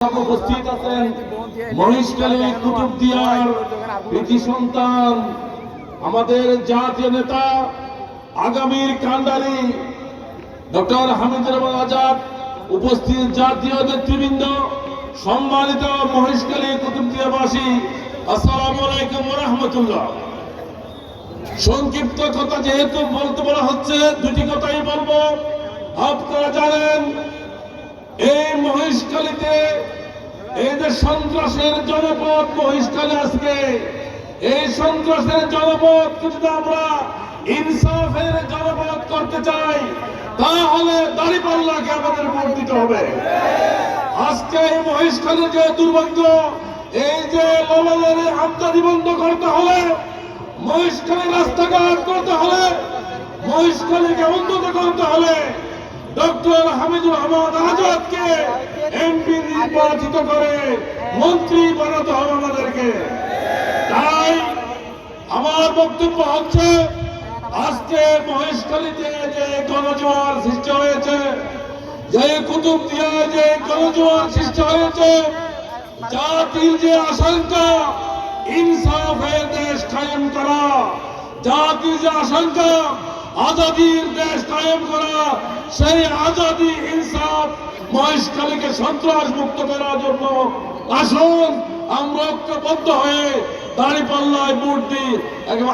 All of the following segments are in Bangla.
উপস্থিত আছেন মহেশখালী কুতুবদিয়ার কৃতি সন্তান আমাদের জাতীয় নেতা আগামীর কান্ডারি ডক্টর হামিদুর রহমান আজাদ, উপস্থিত জাতীয় নেতৃবৃন্দ, সম্মানিত মহেশখালী কুতুবদিয়াবাসী, আসসালামু আলাইকুম ওয়া রাহমাতুল্লাহ। সংক্ষিপ্ত কথা যেহেতু বলতে বলা হচ্ছে, দুটি কথাই বলবো। আপনারা জানেন এই মহেশখালীতে এই যে সন্ত্রাসের জনপদ মহেশখালী, আজকে এই সন্ত্রাসের জনপদ যদি আমরা ইনসাফের জনপদ করতে চাই, তাহলে দাঁড়িপাল্লাকে আমাদের ভোট দিতে হবে। আজকে এই মহেশখালীর যে দুর্ভাগ্য, এই যে লবণের আমদানি বন্ধ করতে হলে, মহেশখালী রাস্তাঘাট করতে হলে, মহেশখালীকে উন্নত করতে হলে ডক্টর হামিদুর রহমান আজাদকে এমপি নির্বাচিত করে মন্ত্রী বানাতে হবে আমাদেরকে। তাই আমার বক্তব্য হচ্ছে, আজকে মহেশখালীতে যে গণজোয়ার সৃষ্টি হয়েছে, যে কুতুবদিয়ায় যে গণজোয়ার সৃষ্টি হয়েছে, জাতির যে আশঙ্কা ইনসাফের দেশ কায়েম করা, জাতির যে আশঙ্কা আজাদির দেশ কায়েম করা, সেই আজাদি ইনসাফ মহেশখালীকে সন্ত্রাস মুক্ত করার জন্য আসুন আমরা ঐক্যবদ্ধ হয়ে দাঁড়িপাল্লায় ভোট দিই।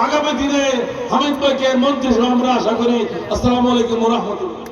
আগামী দিনে হামিদ ভাইকে মন্ত্রী আমরা আশা করি। আসসালামু আলাইকুম ওয়া রাহমাতুল্লাহ।